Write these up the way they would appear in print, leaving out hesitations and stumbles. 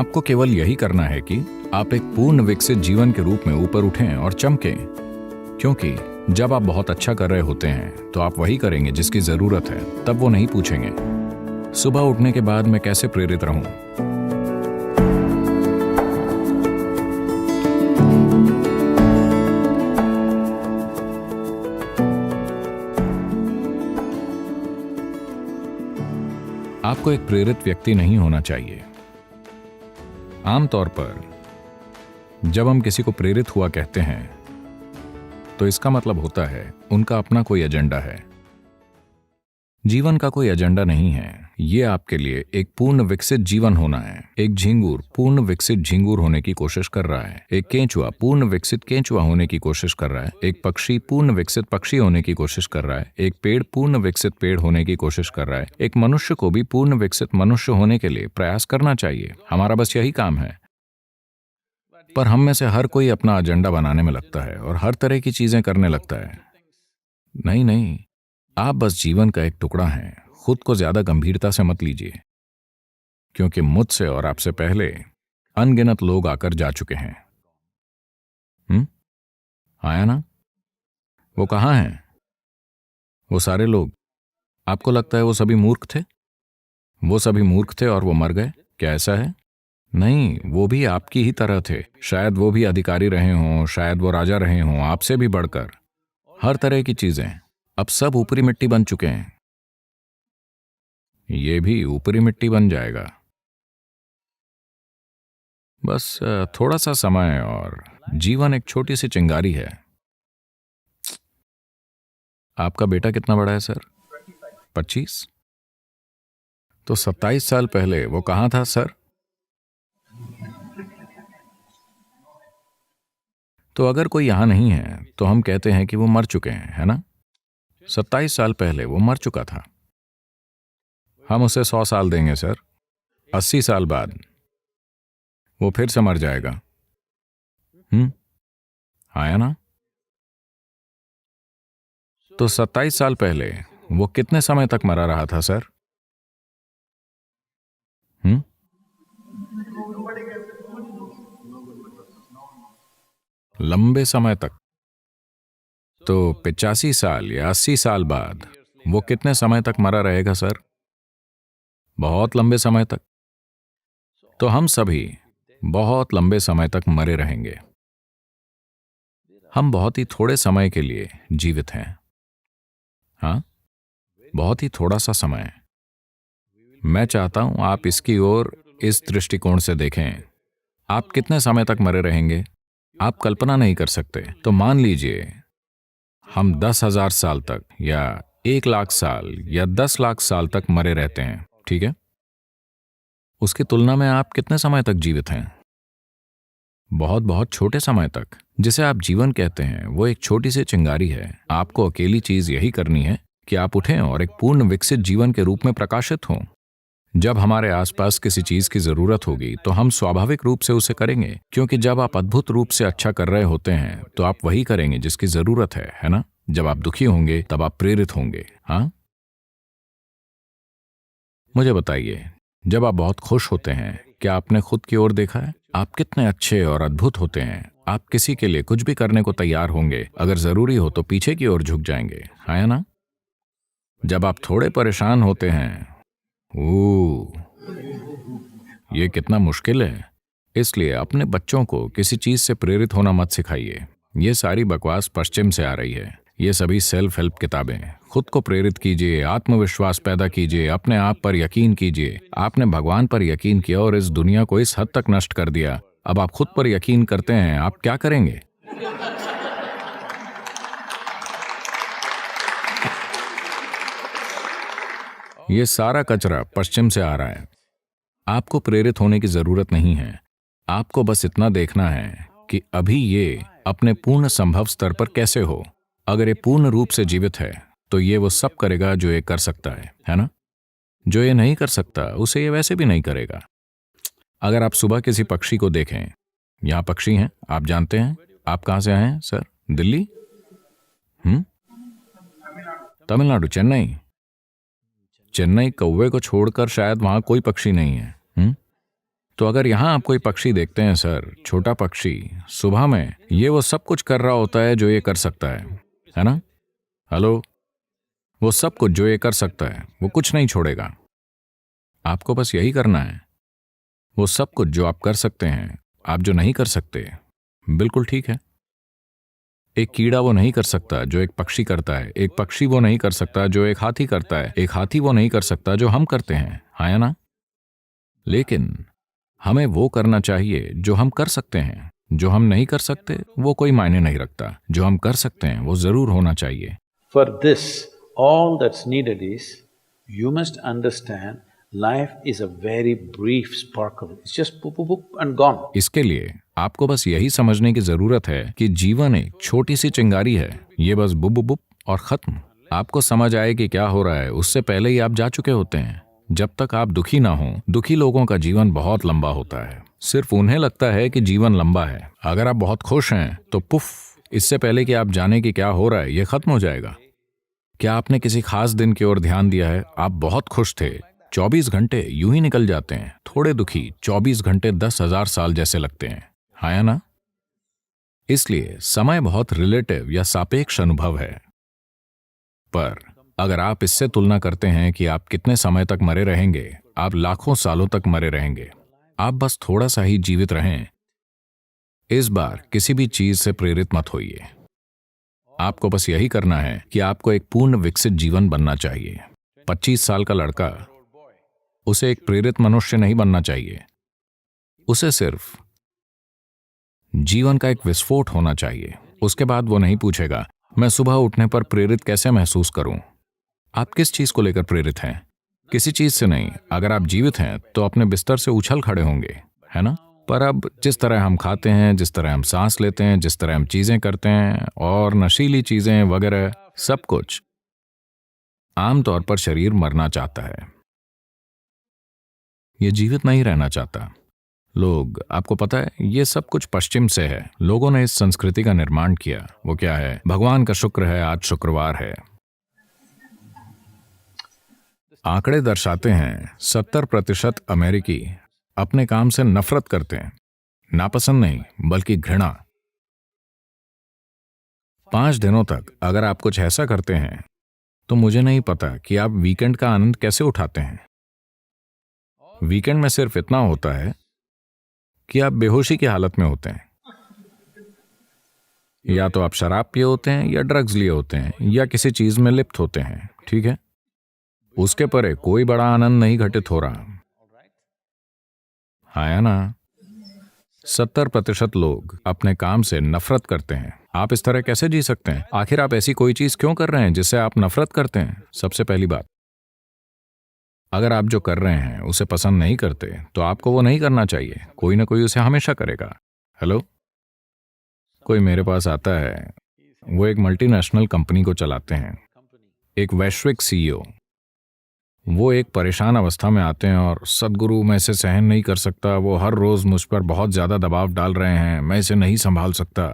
आपको केवल यही करना है कि आप एक पूर्ण विकसित जीवन के रूप में ऊपर उठें और चमकें, क्योंकि जब आप बहुत अच्छा कर रहे होते हैं तो आप वही करेंगे जिसकी जरूरत है। तब वो नहीं पूछेंगे सुबह उठने के बाद मैं कैसे प्रेरित रहूं। आपको एक प्रेरित व्यक्ति नहीं होना चाहिए। आमतौर पर जब हम किसी को प्रेरित हुआ कहते हैं तो इसका मतलब होता है उनका अपना कोई एजेंडा है। जीवन का कोई एजेंडा नहीं है। ये आपके लिए एक पूर्ण विकसित जीवन होना है। एक झिंगुर पूर्ण विकसित झिंगुर होने की कोशिश कर रहा है। एक केंचुआ पूर्ण विकसित केंचुआ होने की कोशिश कर रहा है। एक पक्षी पूर्ण विकसित पक्षी होने की कोशिश कर रहा है। एक पेड़ पूर्ण विकसित पेड़ होने की कोशिश कर रहा है। एक मनुष्य को भी पूर्ण विकसित मनुष्य होने के लिए प्रयास करना चाहिए। हमारा बस यही काम है। पर हम में से हर कोई अपना एजेंडा बनाने में लगता है और हर तरह की चीजें करने लगता है। नहीं नहीं, आप बस जीवन का एक टुकड़ा हैं। खुद को ज्यादा गंभीरता से मत लीजिए, क्योंकि मुझसे और आपसे पहले अनगिनत लोग आकर जा चुके हैं। आया ना? वो कहाँ हैं? वो सारे लोग। आपको लगता है वो सभी मूर्ख थे? वो सभी मूर्ख थे और वो मर गए? क्या ऐसा है? नहीं, वो भी आपकी ही तरह थे। शायद वो भी अधिकारी रहे हों, शायद वो राजा रहे हों, आपसे भी बढ़कर। हर तरह की चीजें। अब सब ऊपरी मिट्टी बन चुके हैं। ये भी ऊपरी मिट्टी बन जाएगा। बस थोड़ा सा समय और जीवन एक छोटी सी चिंगारी है। आपका बेटा कितना बड़ा है सर? 25? तो 27 साल पहले वो कहाँ था सर? तो अगर कोई यहां नहीं है तो हम कहते हैं कि वो मर चुके हैं, है ना? 27 साल पहले वो मर चुका था। हम उसे 100 साल देंगे सर। 80 साल बाद वो फिर से मर जाएगा। आया ना? तो 27 साल पहले वो कितने समय तक मरा रहा था सर? लंबे समय तक। तो 85 साल या 80 साल बाद वो कितने समय तक मरा रहेगा सर? बहुत लंबे समय तक। तो हम सभी बहुत लंबे समय तक मरे रहेंगे। हम बहुत ही थोड़े समय के लिए जीवित हैं। हाँ, बहुत ही थोड़ा सा समय। मैं चाहता हूं आप इसकी ओर इस दृष्टिकोण से देखें। आप कितने समय तक मरे रहेंगे आप कल्पना नहीं कर सकते। तो मान लीजिए हम 10,000 साल तक या 1,00,000 साल या 10,00,000 साल तक मरे रहते हैं, ठीक है? उसकी तुलना में आप कितने समय तक जीवित हैं? बहुत बहुत छोटे समय तक। जिसे आप जीवन कहते हैं वो एक छोटी सी चिंगारी है। आपको अकेली चीज यही करनी है कि आप उठें और एक पूर्ण विकसित जीवन के रूप में प्रकाशित हों। जब हमारे आसपास किसी चीज की जरूरत होगी तो हम स्वाभाविक रूप से उसे करेंगे, क्योंकि जब आप अद्भुत रूप से अच्छा कर रहे होते हैं तो आप वही करेंगे जिसकी जरूरत है ना? जब आप दुखी होंगे तब आप प्रेरित होंगे। हाँ, मुझे बताइए, जब आप बहुत खुश होते हैं क्या आपने खुद की ओर देखा है? आप कितने अच्छे और अद्भुत होते हैं। आप किसी के लिए कुछ भी करने को तैयार होंगे। अगर जरूरी हो तो पीछे की ओर झुक जाएंगे, है ना? जब आप थोड़े परेशान होते हैं, ये कितना मुश्किल है। इसलिए अपने बच्चों को किसी चीज से प्रेरित होना मत सिखाइए। ये सारी बकवास पश्चिम से आ रही है। ये सभी सेल्फ हेल्प किताबें। खुद को प्रेरित कीजिए, आत्मविश्वास पैदा कीजिए, अपने आप पर यकीन कीजिए। आपने भगवान पर यकीन किया और इस दुनिया को इस हद तक नष्ट कर दिया। अब आप खुद पर यकीन करते हैं, आप क्या करेंगे? ये सारा कचरा पश्चिम से आ रहा है। आपको प्रेरित होने की जरूरत नहीं है। आपको बस इतना देखना है कि अभी ये अपने पूर्ण संभव स्तर पर कैसे हो। अगर ये पूर्ण रूप से जीवित है तो ये वो सब करेगा जो ये कर सकता है ना? जो ये नहीं कर सकता उसे ये वैसे भी नहीं करेगा। अगर आप सुबह किसी पक्षी को देखें, यहाँ पक्षी हैं, आप जानते हैं। आप कहाँ से आए हैं सर? दिल्ली? तमिलनाडु, चेन्नई। चेन्नई कौवे को छोड़कर शायद वहां कोई पक्षी नहीं है। तो अगर यहां आप कोई पक्षी देखते हैं सर, छोटा पक्षी, सुबह में ये वो सब कुछ कर रहा होता है जो ये कर सकता है ना? हेलो? वो सब कुछ जो ये कर सकता है, वो कुछ नहीं छोड़ेगा। आपको बस यही करना है। वो सब कुछ जो आप कर सकते हैं, आप जो नहीं कर सकते, बिल्कुल ठीक है। एक कीड़ा वो नहीं कर सकता जो एक पक्षी करता है, एक पक्षी वो नहीं कर सकता जो एक हाथी करता है, एक हाथी वो नहीं कर सकता जो हम करते हैं, हाँ या ना? लेकिन हमें वो करना चाहिए जो हम कर सकते हैं। जो हम नहीं कर सकते वो कोई मायने नहीं रखता, जो हम कर सकते हैं वो जरूर होना चाहिए। For this, all that's needed is, you must understand life is a very brief sparkle. It's just poop, poop, poop and gone. इसके लिए आपको बस यही समझने की जरूरत है कि जीवन एक छोटी सी चिंगारी है, ये बस बुप बुप बुप और खत्म। आपको समझ आए कि क्या हो रहा है उससे पहले ही आप जा चुके होते हैं। जब तक आप दुखी ना हो, दुखी लोगों का जीवन बहुत लंबा होता है। सिर्फ उन्हें लगता है कि जीवन लंबा है। अगर आप बहुत खुश हैं तो पुफ, इससे पहले कि आप जाने कि क्या हो रहा है ये खत्म हो जाएगा। क्या आपने किसी खास दिन की ओर ध्यान दिया है? आप बहुत खुश थे, 24 घंटे यूं ही निकल जाते हैं। थोड़े दुखी, 24 घंटे 10,000 साल जैसे लगते हैं, हाँ या ना? इसलिए समय बहुत रिलेटिव या सापेक्ष अनुभव है। पर अगर आप इससे तुलना करते हैं कि आप कितने समय तक मरे रहेंगे, आप लाखों सालों तक मरे रहेंगे। आप बस थोड़ा सा ही जीवित रहें। इस बार किसी भी चीज से प्रेरित मत होइए। आपको बस यही करना है कि आपको एक पूर्ण विकसित जीवन बनना चाहिए। 25 साल का लड़का, उसे एक प्रेरित मनुष्य नहीं बनना चाहिए। उसे सिर्फ जीवन का एक विस्फोट होना चाहिए। उसके बाद वो नहीं पूछेगा मैं सुबह उठने पर प्रेरित कैसे महसूस करूं। आप किस चीज को लेकर प्रेरित हैं? किसी चीज से नहीं। अगर आप जीवित हैं तो अपने बिस्तर से उछल खड़े होंगे, है ना? पर अब जिस तरह हम खाते हैं, जिस तरह हम सांस लेते हैं, जिस तरह हम चीजें करते हैं और नशीली चीजें वगैरह, सब कुछ, आमतौर पर शरीर मरना चाहता है, ये जीवित नहीं रहना चाहता। लोग, आपको पता है, ये सब कुछ पश्चिम से है। लोगों ने इस संस्कृति का निर्माण किया। वो क्या है? भगवान का शुक्र है आज शुक्रवार है। आंकड़े दर्शाते हैं 70% अमेरिकी अपने काम से नफरत करते हैं। नापसंद नहीं, बल्कि घृणा। 5 दिनों तक अगर आप कुछ ऐसा करते हैं तो मुझे नहीं पता कि आप वीकेंड का आनंद कैसे उठाते हैं। वीकेंड में सिर्फ इतना होता है कि आप बेहोशी की हालत में होते हैं। या तो आप शराब पिए होते हैं, या ड्रग्स लिए होते हैं, या किसी चीज में लिप्त होते हैं, ठीक है? उसके परे कोई बड़ा आनंद नहीं घटित हो रहा, हाँ या ना? 70% लोग अपने काम से नफरत करते हैं। आप इस तरह कैसे जी सकते हैं? आखिर आप ऐसी कोई चीज क्यों कर रहे हैं जिससे आप नफरत करते हैं? सबसे पहली बात, अगर आप जो कर रहे हैं उसे पसंद नहीं करते तो आपको वो नहीं करना चाहिए। कोई ना कोई उसे हमेशा करेगा। हेलो? कोई मेरे पास आता है, वो एक मल्टीनेशनल कंपनी को चलाते हैं, एक वैश्विक सीईओ। वो एक परेशान अवस्था में आते हैं और सदगुरु, मैं इसे सहन नहीं कर सकता, वो हर रोज मुझ पर बहुत ज्यादा दबाव डाल रहे हैं, मैं इसे नहीं संभाल सकता।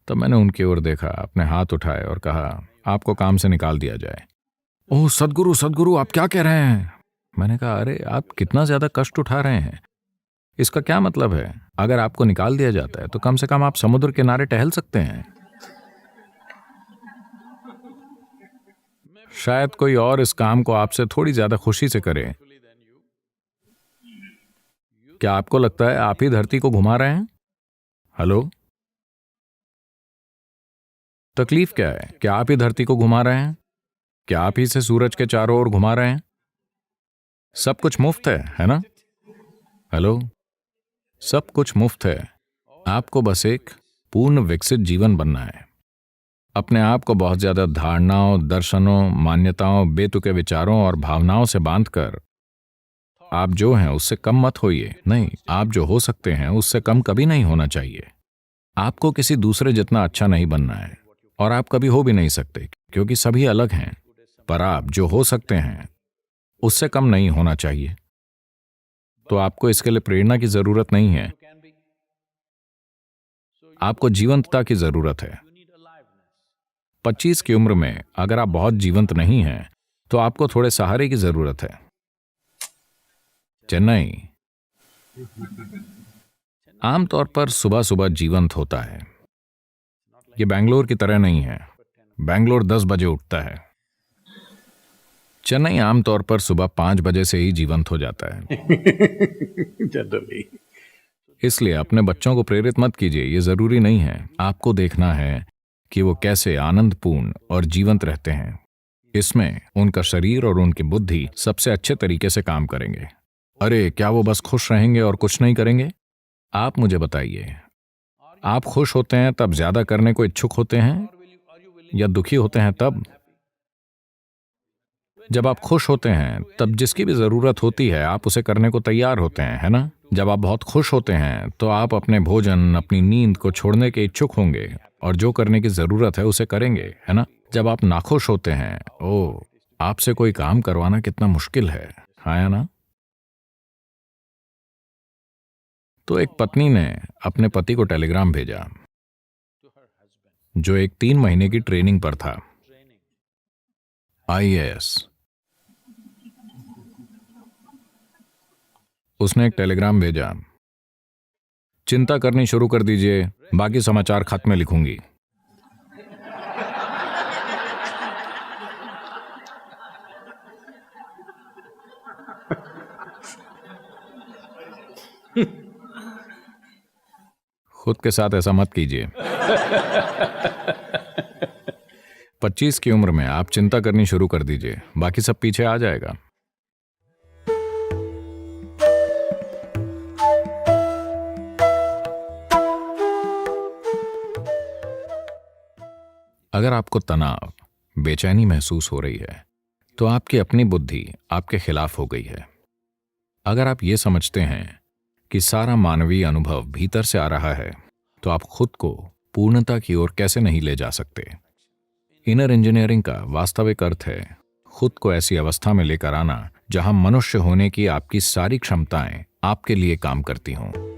तब मैंने उनकी ओर देखा, अपने हाथ उठाए और कहा, आपको काम से निकाल दिया जाए। ओह सदगुरु, सदगुरु, आप क्या कह रहे हैं? मैंने कहा, अरे आप कितना ज्यादा कष्ट उठा रहे हैं, इसका क्या मतलब है? अगर आपको निकाल दिया जाता है तो कम से कम आप समुद्र किनारे टहल सकते हैं। शायद कोई और इस काम को आपसे थोड़ी ज्यादा खुशी से करे। क्या आपको लगता है आप ही धरती को घुमा रहे हैं? हेलो? तकलीफ क्या है? क्या आप ही धरती को घुमा रहे हैं? क्या आप ही से सूरज के चारों ओर घुमा रहे हैं? सब कुछ मुफ्त है ना? हेलो? सब कुछ मुफ्त है। आपको बस एक पूर्ण विकसित जीवन बनना है। अपने आप को बहुत ज्यादा धारणाओं, दर्शनों, मान्यताओं, बेतुके विचारों और भावनाओं से बांधकर आप जो हैं उससे कम मत होइए। नहीं, आप जो हो सकते हैं उससे कम कभी नहीं होना चाहिए। आपको किसी दूसरे जितना अच्छा नहीं बनना है, और आप कभी हो भी नहीं सकते, क्योंकि सभी अलग हैं। पर आप जो हो सकते हैं उससे कम नहीं होना चाहिए। तो आपको इसके लिए प्रेरणा की जरूरत नहीं है, आपको जीवंतता की जरूरत है। 25 की उम्र में अगर आप बहुत जीवंत नहीं हैं तो आपको थोड़े सहारे की जरूरत है। चेन्नई आमतौर पर सुबह सुबह जीवंत होता है। ये बैंगलोर की तरह नहीं है। बैंगलोर 10 बजे उठता है। चेन्नई आमतौर पर सुबह 5 बजे से ही जीवंत हो जाता है। Generally. इसलिए अपने बच्चों को प्रेरित मत कीजिए। ये जरूरी नहीं है। आपको देखना है कि वो कैसे आनंदपूर्ण और जीवंत रहते हैं। इसमें उनका शरीर और उनकी बुद्धि सबसे अच्छे तरीके से काम करेंगे। अरे क्या वो बस खुश रहेंगे और कुछ नहीं करेंगे? आप मुझे बताइए, आप खुश होते हैं तब ज्यादा करने को इच्छुक होते हैं या दुखी होते हैं तब? जब आप खुश होते हैं तब जिसकी भी जरूरत होती है आप उसे करने को तैयार होते हैं, है ना? जब आप बहुत खुश होते हैं तो आप अपने भोजन, अपनी नींद को छोड़ने के इच्छुक होंगे और जो करने की जरूरत है उसे करेंगे, है ना? जब आप नाखुश होते हैं, ओ, आपसे कोई काम करवाना कितना मुश्किल है या ना? तो एक पत्नी ने अपने पति को टेलीग्राम भेजा जो एक 3 महीने की ट्रेनिंग पर था, IAS। उसने एक टेलीग्राम भेजा, चिंता करनी शुरू कर दीजिए, बाकी समाचार खत में लिखूंगी। खुद के साथ ऐसा मत कीजिए। 25 की उम्र में आप चिंता करनी शुरू कर दीजिए, बाकी सब पीछे आ जाएगा। अगर आपको तनाव, बेचैनी महसूस हो रही है तो आपकी अपनी बुद्धि आपके खिलाफ हो गई है। अगर आप ये समझते हैं कि सारा मानवीय अनुभव भीतर से आ रहा है तो आप खुद को पूर्णता की ओर कैसे नहीं ले जा सकते। इनर इंजीनियरिंग का वास्तविक अर्थ है खुद को ऐसी अवस्था में लेकर आना जहां मनुष्य होने की आपकी सारी क्षमताएं आपके लिए काम करती हों।